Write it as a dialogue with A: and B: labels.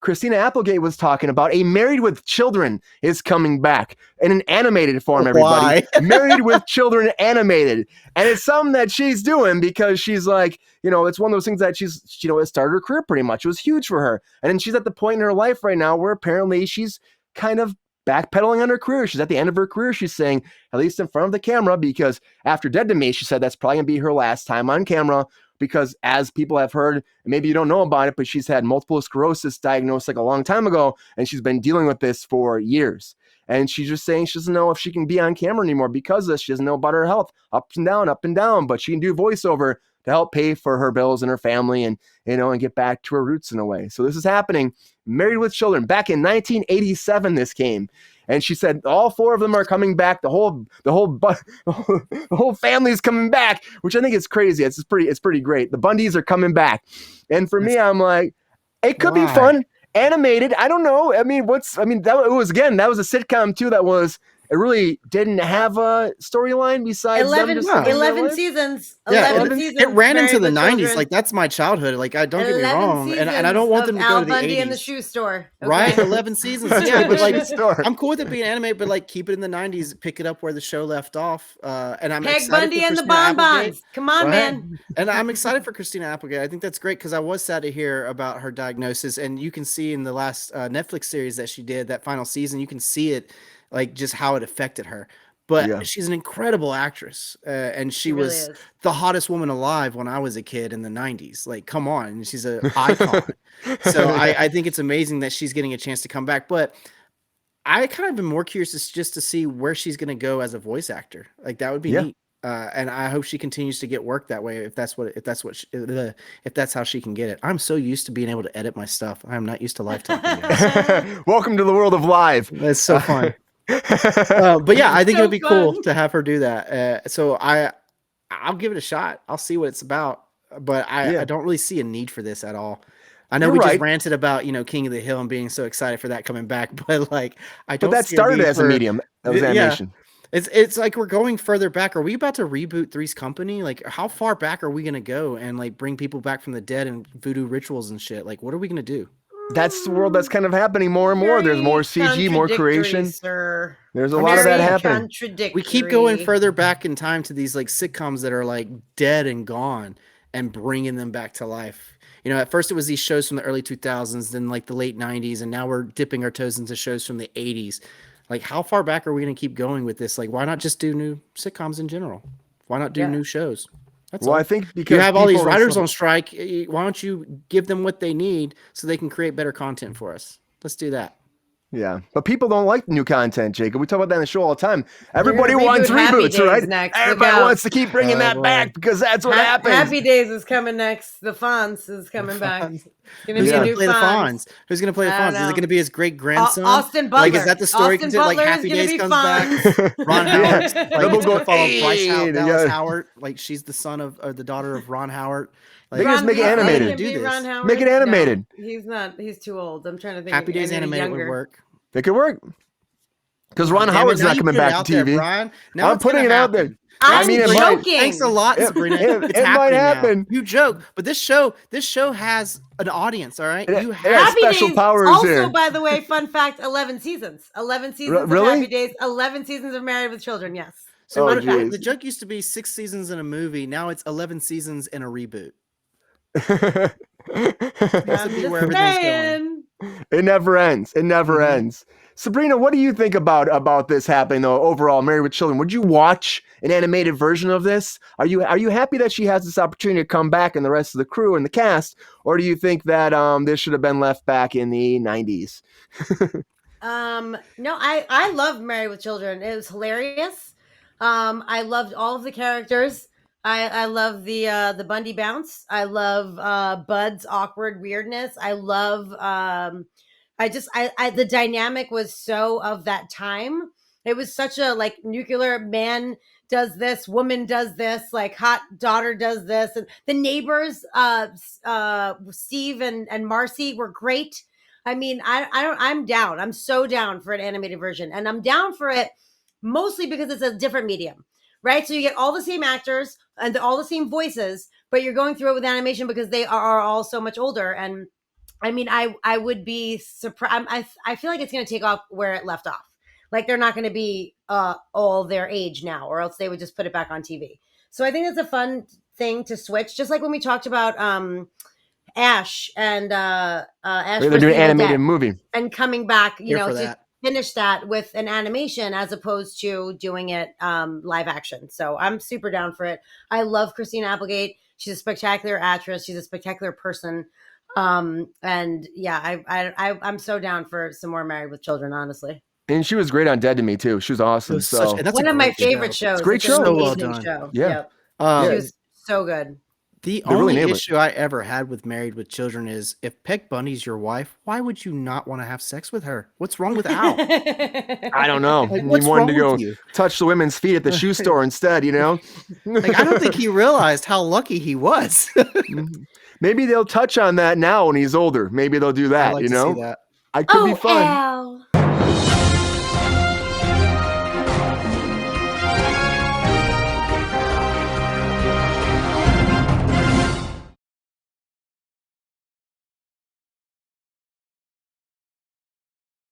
A: Christina Applegate was talking about a Married with Children is coming back in an animated form, everybody. Married with Children animated. And it's something that she's doing because she's like, it's one of those things that she's, it started her career pretty much. It was huge for her. And then she's at the point in her life right now where apparently she's kind of backpedaling on her career. She's at the end of her career. She's saying, at least in front of the camera, because after Dead to Me, she said that's probably going to be her last time on camera. Because as people have heard, maybe you don't know about it, but she's had multiple sclerosis diagnosed like a long time ago, and she's been dealing with this for years. And she's just saying she doesn't know if she can be on camera anymore because of this. She doesn't know about her health, up and down, but she can do voiceover to help pay for her bills and her family and get back to her roots in a way. So this is happening. Married with Children. Back in 1987, this came. And she said all 4 of them are coming back. The whole family is coming back, which I think is crazy. It's pretty great. The Bundys are coming back. And for me, I'm like, it could be fun. Animated. I don't know. I mean, that was a sitcom too. It really didn't have a storyline besides
B: 11 seasons. 11 seasons.
C: It ran into the 90s. Like, that's my childhood. Like, don't get me wrong. And I don't want them to go to the 80s.
B: Bundy in the shoe store.
C: Okay? Right? 11 seasons. Yeah, but like, I'm cool with it being animated, but like, keep it in the 90s. Pick it up where the show left off. And I'm
B: Peg
C: excited
B: Bundy
C: for
B: and the
C: Christina
B: bonbons.
C: Applegate.
B: Come on, man.
C: And I'm excited for Christina Applegate. I think that's great because I was sad to hear about her diagnosis. And you can see in the last Netflix series that she did, that final season, you can see it, like just how it affected her. But she's an incredible actress. And she was really the hottest woman alive when I was a kid in the 90s. Like, come on. She's an icon. So I think it's amazing that she's getting a chance to come back. But I kind of been more curious just to see where she's going to go as a voice actor. Like, that would be neat. And I hope she continues to get work that way. If that's how she can get it. I'm so used to being able to edit my stuff. I'm not used to live talking.
A: Welcome to the world of live.
C: That's so fun. But yeah, I think it would be cool to have her do that. So I'll give it a shot. I'll see what it's about. But I don't really see a need for this at all. I know just ranted about, King of the Hill and being so excited for that coming back, but like
A: But that started as a medium. That was animation.
C: It's like we're going further back. Are we about to reboot Three's Company? Like, how far back are we gonna go and like bring people back from the dead and voodoo rituals and shit? Like, what are we gonna do?
A: That's the world that's kind of happening more and more. There's more CG, more creation.
B: Sir.
A: There's a lot of that happening.
C: We keep going further back in time to these like sitcoms that are like dead and gone and bringing them back to life. At first it was these shows from the early 2000s, then like the late 90s, and now we're dipping our toes into shows from the 80s. Like, how far back are we going to keep going with this? Like, why not just do new sitcoms in general? Why not do new shows? That's all.
A: I think because
C: you have all these writers on strike, why don't you give them what they need so they can create better content for us? Let's do that.
A: Yeah, but people don't like new content, Jacob. We talk about that in the show all the time. Everybody wants reboots, right?
B: Next.
A: Everybody wants to keep bringing that back because that's what happens.
B: Happy Days is coming next. The Fonz is coming back.
C: Who's going to play the Fonz? Who's going to play the Fonz? Is it going to be his great grandson?
B: Austin Butler.
C: Like, is that the story? Like, Happy Days comes back. Ron Howard. Like, it's going to follow Bryce Dallas Howard. Like, she's the son of, or the daughter of Ron Howard.
A: Like, just make it animated. Make it animated.
B: No, he's not. He's too old. I'm trying to think.
C: Happy Days animated would work.
A: It could work. Because Ron Howard's not coming back to TV. I'm putting it out there.
B: I'm joking.
C: Thanks a lot, Sabrina.
A: It might happen.
C: You joke, but this show has an audience. All right,
A: you have special
B: Days
A: powers
B: also,
A: here.
B: By the way, fun fact: 11 seasons. 11 seasons
A: really?
B: of Happy Days. 11 seasons of Married with Children. Yes.
C: So the joke used to be 6 seasons in a movie. Now it's 11 seasons in a reboot. This would be where everything's going.
A: It never ends. It never ends. Sabrina, what do you think about this happening though? Overall, Married with Children. Would you watch an animated version of this? Are you happy that she has this opportunity to come back and the rest of the crew and the cast, or do you think that this should have been left back in the 90s?
B: No, I love Married with Children. It was hilarious. I loved all of the characters. I love the Bundy bounce. I love Bud's awkward weirdness. I love the dynamic was so of that time. It was such a like nuclear man does this, woman does this, like hot daughter does this, and the neighbors, Steve and Marcy were great. I mean, I'm down. I'm so down for an animated version, and I'm down for it mostly because it's a different medium. Right. So you get all the same actors and all the same voices, but you're going through it with animation because they are all so much older. And I mean, I would be surprised. I feel like it's going to take off where it left off. Like they're not going to be all their age now, or else they would just put it back on TV. So I think it's a fun thing to switch, just like when we talked about Ash and Ash
A: They're
B: versus
A: doing an
B: Evil
A: animated
B: Dead,
A: movie.
B: and coming back,
C: Here for
B: to
C: that.
B: finish that with an animation as opposed to doing it live action. So I'm super down for it. I love Christina Applegate. She's a spectacular actress. She's a spectacular person. And yeah, I'm so down for some more Married with Children, honestly.
A: And she was great on Dead to Me too. She was awesome.
C: was
A: So
C: such- that's
B: One
C: a
B: of my
C: great show.
B: favorite shows.
A: It's a great
B: an
A: show.
C: So well
B: amazing
C: done.
B: show.
A: Yeah.
B: Yep.
C: Um,
B: She was so good.
C: The
A: They really
C: only
A: nailed it.
C: issue I ever had with Married with Children is if Peg Bundy's your wife, why would you not want to have sex with her? What's wrong with Al?
A: I don't know.
C: Like,
A: He
C: what's
A: wanted
C: wrong
A: to go
C: with you?
A: touch the women's feet at the shoe store instead,
C: Like, I don't think he realized how lucky he was.
A: Maybe they'll touch on that now when he's older. Maybe they'll do
C: I'd
A: that,
C: like to see that.
A: I could be fun.
B: Al.